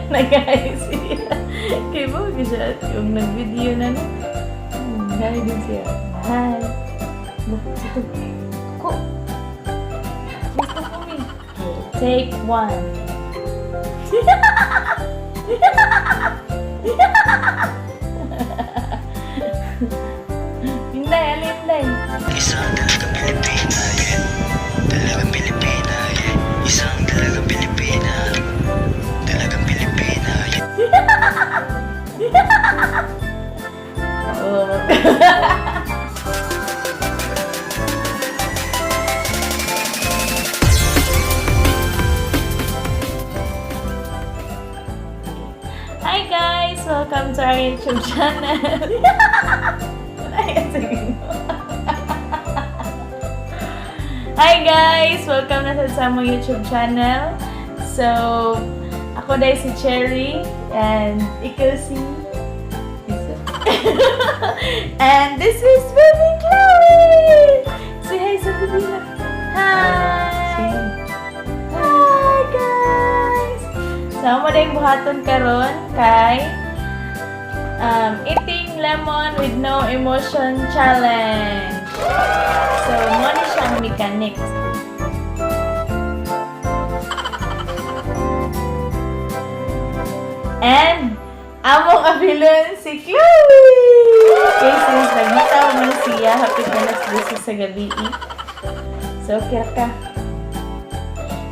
Nag-hi siya. Kaya ba siya yung nag-video na no? Hi din siya. Hi. Ito. Ko. Gusto ko me. Take one. Hinday, alinday. Isang dalagang Pilipina, yeah. Dalagang Pilipina, yeah. Isang dalagang Pilipina. Dalagang Pilipina, yeah. Oh. Hi guys! Welcome to our YouTube channel. Hi guys! Welcome na sa among YouTube channel. So, ako dahil si Cherry and ikaw si Lisa. And this is Baby Chloe! Say hi sa Bibila. Hi! Hi guys! So, mo dahil buhaton karon kay eating lemon with no emotion challenge. So, mo na siyang mechanics. And, among abilon si Chloe! Okay, since nagmataw man siya, hapit na nasdisi sa gabi. So, kira ka.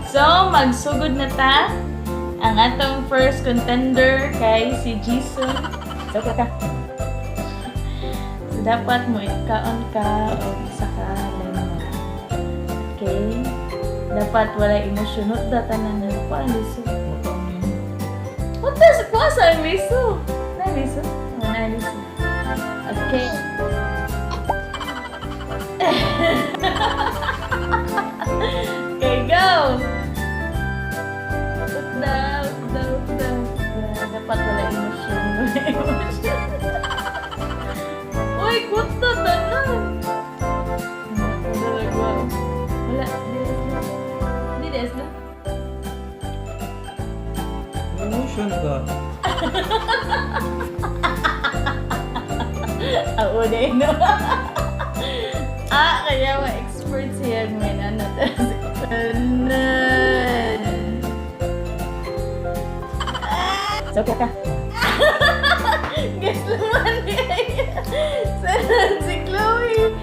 So, magsugod na ta ang atong first contender kay si Jason. So, kira ka. So, dapat mo ikaon ka o isa ka lemon. Okay? Dapat wala emosyon. Not datanan na. Parang liso. What does it was ang liso? Na liso? Na liso. Okay. Okay, go! Dapat wala emosyon. Uy, kuto, tanan! Wala, di des na. Emotion ka. Ako na yun. Kaya ma-expert siya may nanatas. So, kaya ka. Guess naman niya. Saan si Chloe?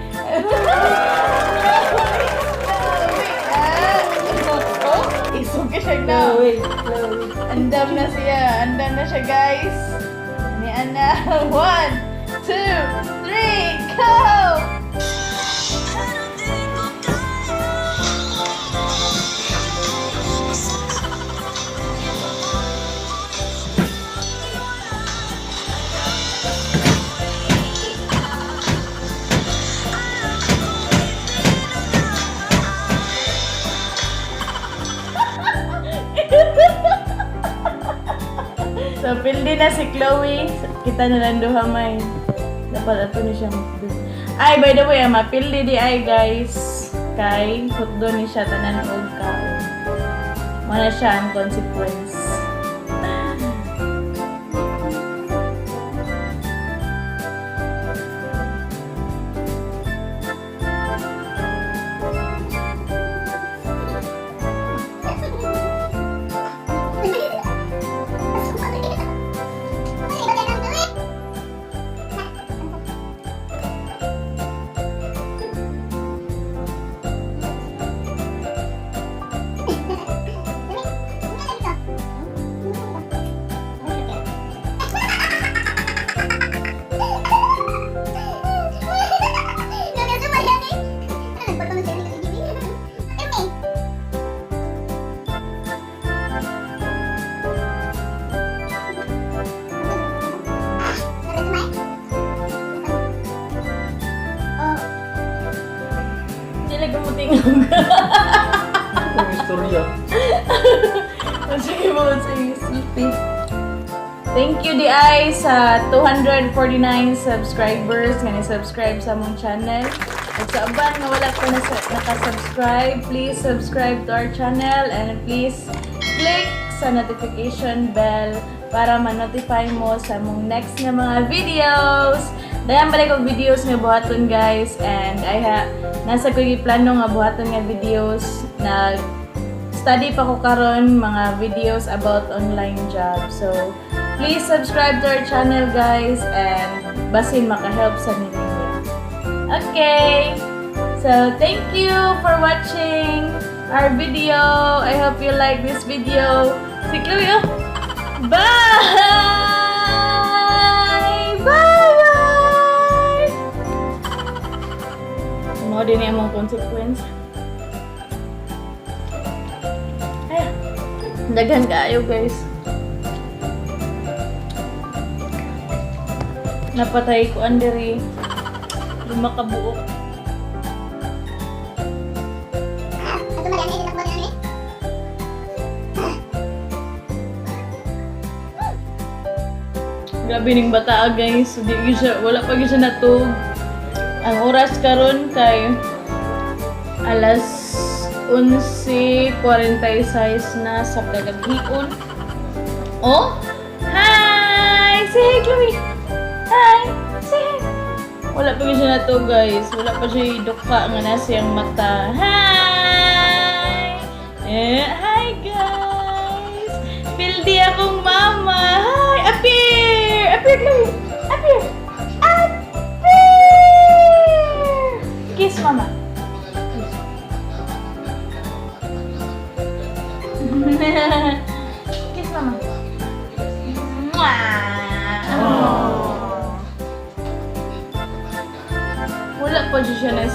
Isugi siya na. Chloe. Andam na siya. Andam na siya, guys. Ni Ana. 1, 2, 3, go! So, pildi na si Chloe. Kita na lang duha may. Dapat ato ni siya mapildi. Ay, by the way, mapildi di ay guys. Kay, hutdo ni siya tanan og kaon. Mana siya ang consequence. tingog. Ang istorya. Sige mo sa sleepy. Thank you di ay sa 249 subscribers nga ni-subscribe sa mong channel. At sa aban nga wala pa naka-subscribe, please subscribe to our channel and please click sa notification bell para ma-notify mo sa mong next na mga videos. Dayan balik og videos nga buhaton guys, and nasa ko plano nga buhaton nga videos na study pa ko karon mga videos about online job. So please subscribe to our channel guys and basin maka-help sa ninyo. Okay, so thank you for watching our video. I hope you like this video. Si Chloe, oh. Bye! Bye-bye! Mo din yung mga consequence. Ay, daghan kayo guys. Napatay ko andiri. Lima ka buok. Grabe ning bata guys. Wala pa gyud siya natug. Ang oras karon kay alas 11:46 na sa kagabion. Oh! Hi! Say hi, Chloe! Hi! Say hi! Wala pa siya na to guys. Wala pa siya duka nga na siyang mata. Hi! Hi guys! Pildi akong mama! Hi! Appear! Appear, Chloe! Appear! Appear! Kiss mama! Kiss mama! Mwah! Wala pa siya na